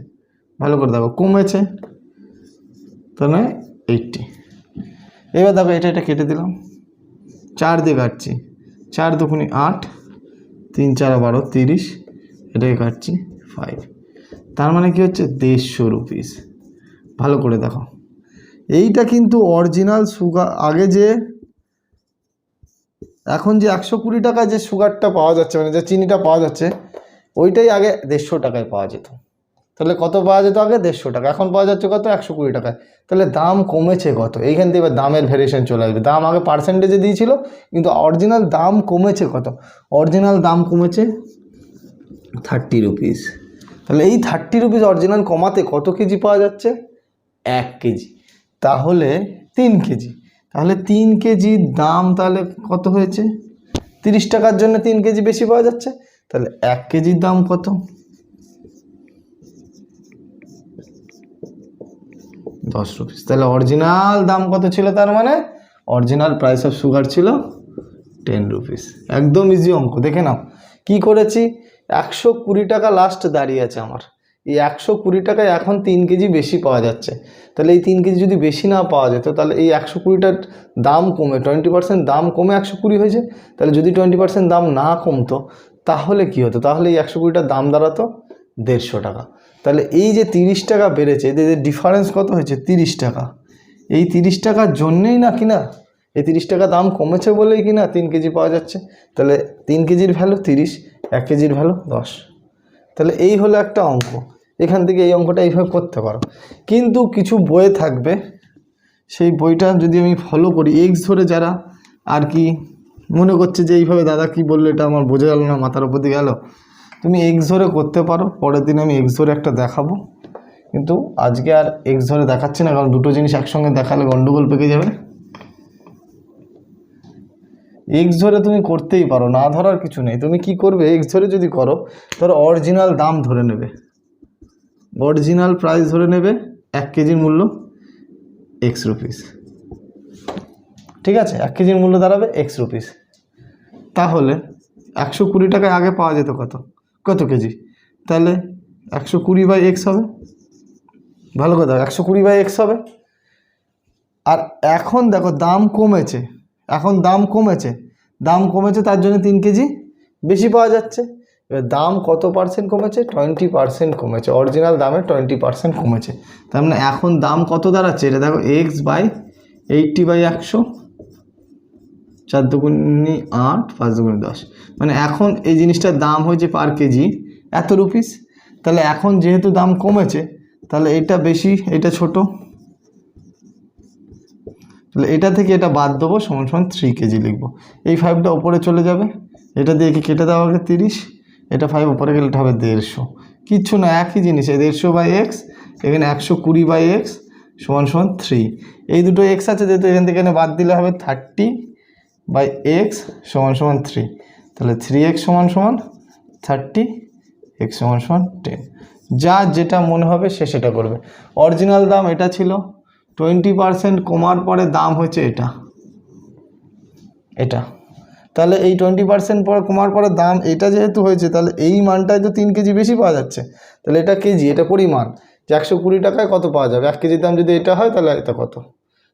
ভালো করে দেখো কমেছে, তাহলে 80। এবার দেখো এটা কেটে দিলাম, 4 দিয়ে কাটছি, 4 দুগুণে 8, 3 4 12 30, এটাকে কাটছি 5, তার মানে কি হচ্ছে 150 রুপিস। ভালো করে দেখো এইটা কিন্তু অরিজিনাল সুগার, আগে যে এখন যে 120 টাকায় যে সুগারটা পাওয়া যাচ্ছে, মানে যে চিনিটা পাওয়া যাচ্ছে, ওইটাই আগে 150 টাকায় পাওয়া যেত। তাহলে কত পাওয়া যেত আগে, 150 টাকা, এখন পাওয়া যাচ্ছে কত, 120 টাকায়। তাহলে দাম কমেছে কত, এইখান থেকে এবার দামের ভেরিয়েশন চলে আসবে, দাম আগে পার্সেন্টেজে দিয়েছিল কিন্তু অরিজিনাল দাম কমেছে কত, অরিজিনাল দাম কমেছে 30 রুপিস। তাহলে এই 30 রুপিস অরিজিনাল কমাতে কত কেজি পাওয়া যাচ্ছে, 1 কেজি, তাহলে 3 কেজি, তাহলে 3 কেজির দাম তাহলে কত হয়েছে, 30 টাকার জন্য 3 কেজি বেশি পাওয়া যাচ্ছে, তাহলে 1 কেজির দাম কত, 10 রুপিস। তাহলে অরিজিনাল দাম কত ছিল, তার মানে অরিজিনাল প্রাইস অফ সুগার ছিল 10 রুপিস। একদম ইজি অঙ্ক, দেখে নাও কি করেছি, 120 টাকা লাস্ট দাঁড়িয়ে আছে আমার, এই 120 টাকায় এখন 3 কেজি বেশি পাওয়া যাচ্ছে, তাহলে এই 3 কেজি যদি বেশি না পাওয়া যেত তাহলে এই 120টার দাম কমে 20% দাম কমে 120 হয়েছে, তাহলে যদি 20% দাম না কমতো তাহলে কি হতো, তাহলে এই 120টার দাম দাঁড়াতো 150 টাকা। তাহলে এই যে 30 টাকা বেড়েছে, এদের ডিফারেন্স কত হয়েছে, 30 টাকা, এই 30 টাকার জন্যেই না কিনা, এই 30 টাকা দাম কমেছে বলেই কিনা 3 কেজি পাওয়া যাচ্ছে, তাহলে 3 কেজির ভ্যালু 30, 1 কেজির ভ্যালু 10। তাহলে এই হলো একটা অঙ্ক, এখান থেকে এই অঙ্কটা এইভাবে করতে পারো, কিন্তু কিছু বইয়ে থাকবে, সেই বইটা যদি আমি ফলো করি, এক্স ধরে যারা আর কি মনে করছে যে এইভাবে দাদা কি বললো এটা আমার বোঝা গেল না, মাথার উপর দিয়ে গেল, তুমি এক্স ধরে করতে পারো, পরের দিন আমি এক্স ধরে একটা দেখাবো, কিন্তু আজকে আর এক্স ধরে দেখাচ্ছি না, কারণ দুটো জিনিস একসঙ্গে দেখালে গন্ডগোল পেকে যাবে। এক্স ধরে তুমি করতেই পারো, না ধরার কিছু নেই, তুমি কি করবে, এক্স ধরে যদি করো ধরো অরিজিনাল দাম ধরে নেবে, অরিজিনাল প্রাইস ধরে নেবে, 1 কেজির মূল্য এক্স রুপিস, ঠিক আছে, 1 কেজির মূল্য দাঁড়াবে এক্স রুপিস, তাহলে 120 টাকায় আগে পাওয়া যেত কত, কত কেজি, তাহলে 120 বাই এক্স হবে, ভালো কথা 120 বাই এক্স হবে, আর এখন দেখো দাম কমেছে, এখন দাম কমেছে, দাম কমেছে তার জন্য 3 কেজি বেশি পাওয়া যাচ্ছে, এবার দাম কত পার্সেন্ট কমেছে, 20% কমেছে, অরিজিনাল দামে 20% কমেছে, তার মানে এখন দাম কত দাঁড়াচ্ছে, এটা দেখো এক্স বাই 80 বাই 100, 4 দুগুণে 8, 5 দুগুণে 10, মানে এখন এই জিনিসটার দাম হয়েছে পার কেজি এত রুপিস, তাহলে এখন যেহেতু দাম কমেছে তাহলে এটা বেশি এটা ছোট, তাহলে এটা থেকে এটা বাদ দেবো, সমান সমান 3 কেজি লিখবো, এই 5টা ওপরে চলে যাবে, এটা দিয়ে কি কেটে দেওয়া আগে 30, এটা 5 উপরে গেলে এটা হবে 150, কিচ্ছু না, একই জিনিস। 150/x, এখানে 120/x সমান সমান 3, এই দুটো x আছে যেহেতু এখান থেকে এখানে বাদ দিলে হবে 30/x সমান সমান 3, তাহলে 3x সমান সমান 30, x সমান সমান 10। যা যেটা মনে হবে সে সেটা করবে। অরিজিনাল দাম এটা ছিল, 20% কমার পরে দাম হচ্ছে এটা, তাহলে এই 20% পরে কমার পরে দাম এটা যেহেতু হয়েছে, তাহলে এই মানটায় তো 3 কেজি বেশি পাওয়া যাচ্ছে, তাহলে এটা কেজি, এটা পরিমাণ, যে 120 টাকায় কত পাওয়া যাবে, 1 কেজির দাম যদি এটা হয় তাহলে এটা কত,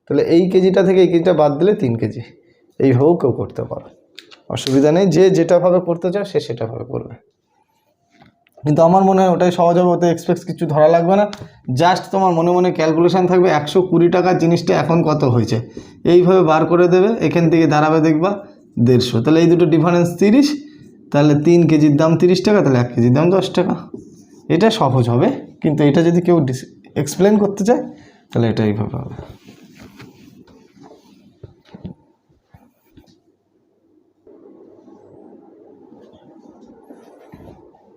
তাহলে এই কেজিটা থেকে এই কেজিটা বাদ দিলে 3 কেজি। এইভাবেও কেউ করতে পারে, অসুবিধা নেই, যে যেটাভাবে করতে চায় সে সেটাভাবে করবে। কিন্তু আমার মনে হয় ওটাই সহজ হবে, ওতে এক্সপেক্ট কিছু ধরা লাগবে না, জাস্ট তোমার মনে মনে ক্যালকুলেশান থাকবে 120 টাকার জিনিসটা এখন কত হয়েছে, এইভাবে বার করে দেবে, এখান থেকে দাঁড়াবে দেখবা 150, তাহলে এই দুটো ডিফারেন্স 30, তাহলে 3 কেজির দাম 30 টাকা, তাহলে 1 কেজির দাম 10 টাকা। এটা সহজ হবে, কিন্তু এটা যদি কেউ এক্সপ্লেন করতে চায় তাহলে এটা এইভাবে হবে।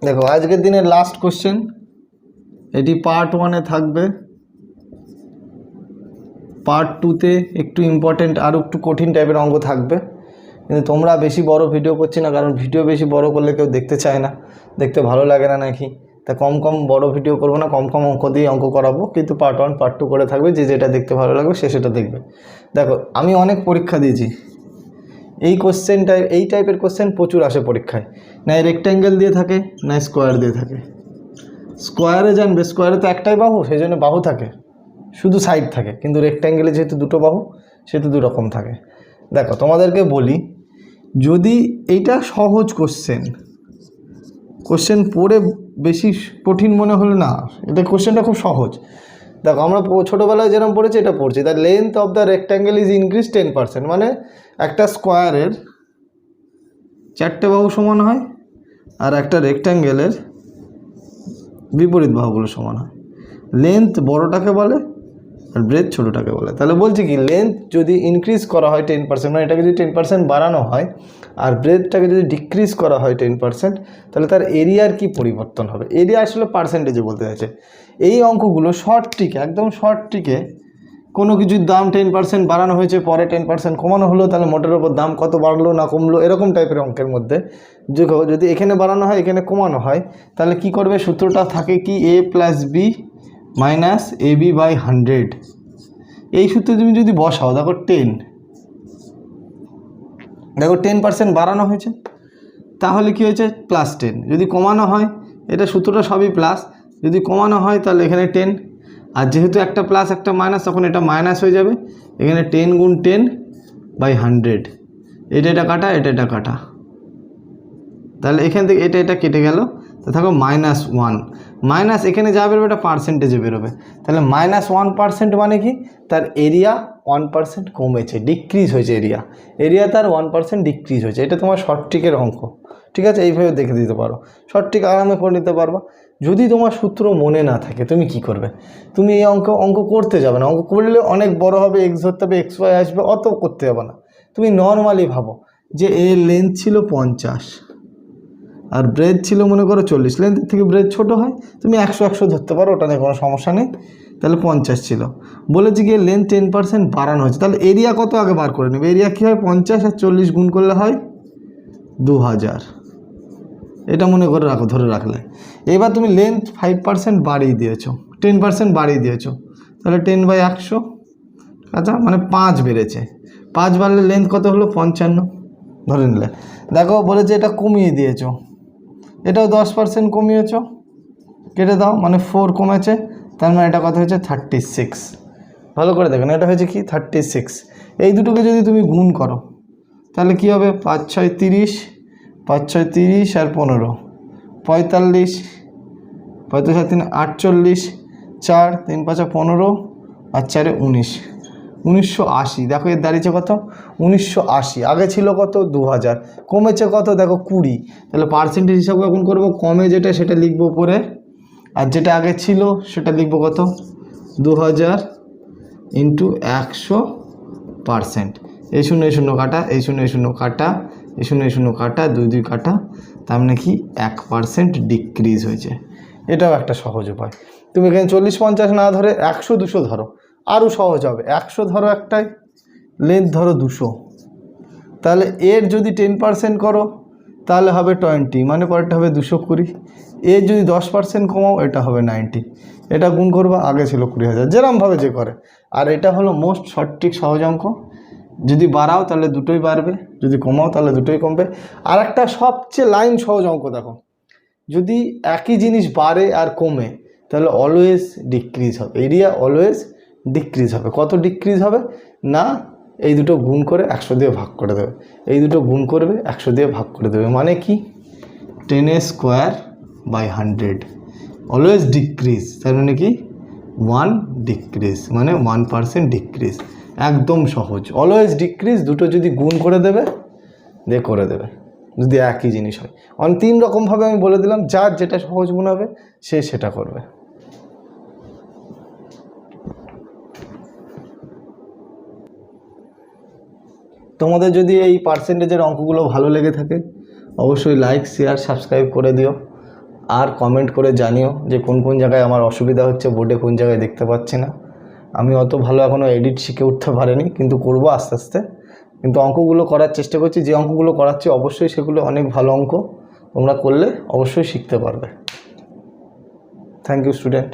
দেখো আজকের দিনের লাস্ট কোশ্চেন, এটি পার্ট 1-এ থাকবে, পার্ট 2-তে একটু ইম্পর্টেন্ট আরও একটু কঠিন টাইপের অঙ্ক থাকবে, কিন্তু তোমরা বেশি বড় ভিডিও করছি না, কারণ ভিডিও বেশি বড় করলে কেউ দেখতে চায় না, দেখতে ভালো লাগে না নাকি, তা কম বড় ভিডিও করবো না, কম অঙ্ক দিয়ে অঙ্ক করাবো, কিন্তু পার্ট 1 পার্ট 2 করে থাকবে, যে যেটা দেখতে ভালো লাগবে সে সেটা দেখবে। দেখো আমি অনেক পরীক্ষা দিয়েছি, এই কোশ্চেনটাই, এই টাইপের কোশ্চেন প্রচুর আসে পরীক্ষায়, না রেক্ট্যাঙ্গেল দিয়ে থাকে না স্কোয়ার দিয়ে থাকে। স্কোয়ারে জানবে, স্কোয়ারে তো একটাই বাহু, সেই জন্য বাহু থাকে, শুধু সাইড থাকে, কিন্তু রেক্ট্যাঙ্গেলে যেহেতু দুটো বাহু সেহেতু দু রকম থাকে। দেখো তোমাদেরকে বলি, যদি এইটা সহজ কোশ্চেন পড়ে বেশি কঠিন মনে হলো না, এটা কোশ্চেনটা খুব সহজ। দেখো আমরা ছোটোবেলায় যেরকম পড়েছি এটা পড়ছি, the length of the rectangle is increase 10%, মানে একটা স্কোয়ারের 4টে বাহু সমান হয়, আর একটা রেক্ট্যাঙ্গেলের বিপরীত বাহুগুলো সমান হয়। লেন্থ বড়টাকে বলে আর ব্রেথ ছোটোটাকে বলে। তাহলে বলছি কি, লেন্থ যদি ইনক্রিজ করা হয় 10%, মানে এটাকে যদি 10% বাড়ানো হয়, আর ব্রেথটাকে যদি ডিক্রিজ করা হয় 10%, তাহলে তার এরিয়ার কি পরিবর্তন হবে। এরিয়া আসলে পার্সেন্টেজে বলতে চাইছে। এই অঙ্কগুলো শর্ট ট্রিকে, একদম শর্ট ট্রিকে, কোনো কিছুর দাম 10% বাড়ানো হয়েছে, পরে 10% কমানো হলো, তাহলে মোটের ওপর দাম কত বাড়লো না কমলো, এরকম টাইপের অঙ্কের মধ্যে যদি এখানে বাড়ানো হয় এখানে কমানো হয়, তাহলে কি করবে, সূত্রটা থাকে কি, a + b - ab/100। এই সূত্রে তুমি যদি বসাও, দেখো 10% বাড়ানো হয়েছে, তাহলে কি হয়েছে +10, যদি কমানো হয়, এটা সূত্রটা সবই প্লাস, যদি কমানো হয় তাহলে এখানে 10, আর যেহেতু একটা প্লাস একটা মাইনাস, তখন এটা মাইনাস হয়ে যাবে, এখানে 10 × 10/100, এটা কাটা, এটা কাটা, তাহলে এখান থেকে এটা কেটে গেল, তো থাকো -1, মাইনাস এখানে যা বেরোবে এটা পার্সেন্টেজে বেরোবে, তাহলে -1% মানে কি, তার এরিয়া 1% কমেছে, ডিক্রিজ হয়েছে, এরিয়া তার 1% ডিক্রিজ হয়েছে। এটা তোমার শর্ট ট্রিকের অঙ্ক, ঠিক আছে, এইভাবে দেখে দিতে পারো, শর্ট ট্রিক আরামে করে নিতে পারবা। যদি তোমার সূত্র মনে না থাকে তুমি কি করবে, তুমি এই অঙ্ক করতে যাবে না, অঙ্ক করলে অনেক বড় হবে, এক্স ধরতে হবে, XY আসবে, অত করতে যাবে না। তুমি নর্মালি ভাবো যে এর লেন্থ ছিল 50 আর ব্রেথ ছিল মনে করো 40, লেন্থের থেকে ব্রেথ ছোটো হয়, তুমি 100 ধরতে পারো, ওটা নিয়ে কোনো সমস্যা নেই। তাহলে 50 ছিল, বলেছি গিয়ে লেন্থ 10% বাড়ানো হয়েছে, তাহলে এরিয়া কত আগে বার করে নেবে, এরিয়া কী হয়, 50 আর 40 গুণ করলে হয় 2000, এটা মনে করে রাখো, ধরে রাখলে। এবার তুমি লেন্থ 5% বাড়িয়ে দিয়েছো, 10% বাড়িয়ে দিয়েছো, তাহলে 10/100, আচ্ছা মানে 5 বেড়েছে, 5 বাড়লে লেন্থ কত হলো 55 ধরে নিলে। দেখো বলেছে এটা কমিয়ে দিয়েছো, এটাও 10% কমিয়েছো, কেটে দাও, মানে 4 কমেছে, তার মানে এটা কত হয়েছে 36। ভালো করে দেখো না, এটা হয়েছে কি 36। এই দুটোকে যদি তুমি গুণ করো তাহলে কি হবে, 5 × 6 = 30, 5 × 6 = 30 আর 15 = 45, 45 আর 3 = 48, 4 × 3 = 5 = 15 আর 4 × 19, 1980। দেখো এর দাঁড়িয়েছে কত 1980, আগে ছিল কত 2000, কমেছে কত দেখো 20, তাহলে পার্সেন্টেজ হিসাবে এখন করবো, কমে যেটা সেটা লিখবো উপরে, আর যেটা আগে ছিল সেটা লিখবো কত 2000 × 100%। এই 0 কাটা, এই 0 কাটা, এই 0 কাটা 2 কাটা, তার মানে কি 1% ডিক্রিজ হয়েছে। এটাও একটা সহজ উপায়। তুমি এখানে 40-50 না ধরে 100-200 ধরো, আরও সহজ হবে। 100 ধরো একটাই, লেন্থ ধরো 200, তাহলে এর যদি 10% করো তাহলে হবে 20, মানে পরেরটা হবে 220। এর যদি 10% কমাও এটা হবে 90। এটা গুণ করবা, আগে ছিল 20,000, যেরমভাবে যে করে। আর এটা হলো মোস্ট সঠিক সহজ অঙ্ক। যদি বাড়াও তাহলে দুটোই বাড়বে, যদি কমাও তাহলে দুটোই কমবে। আর একটা সবচেয়ে লাইন সহজ অঙ্ক দেখো, যদি একই জিনিস বাড়ে আর কমে তাহলে অলওয়েজ ডিক্রিজ হবে, এরিয়া অলওয়েজ ডিক্রিজ হবে। কত ডিক্রিজ হবে না, এই দুটো গুণ করে 100 দিয়ে ভাগ করে দেবে, এই দুটো গুণ করবে 100 দিয়ে ভাগ করে দেবে, মানে কি 10^² অলওয়েজ ডিক্রিজ, তার মানে কি 1 ডিক্রিজ, মানে 1% ডিক্রিজ। একদম সহজ, অলওয়েজ ডিক্রিজ, দুটো যদি গুণ করে দেবে দিয়ে করে দেবে, যদি একই জিনিস হয়। 3 রকমভাবে আমি বলে দিলাম, যার যেটা সহজ মনে হবে সে সেটা করবে। তোমাদের যদি এই পার্সেন্টেজের অঙ্কগুলো ভালো লেগে থাকে অবশ্যই লাইক, শেয়ার, সাবস্ক্রাইব করে দিও। আর কমেন্ট করে জানিও যে কোন কোন জায়গায় আমার অসুবিধা হচ্ছে, বোর্ডে কোন জায়গায় দেখতে পাচ্ছি না। আমি অত ভালো এখনও এডিট শিখে উঠতে পারিনি, কিন্তু করব আস্তে আস্তে। কিন্তু অঙ্কগুলো করার চেষ্টা করছি, যে অঙ্কগুলো করাচ্ছি অবশ্যই সেগুলো অনেক ভালো অঙ্ক, তোমরা করলে অবশ্যই শিখতে পারবে। Thank you student.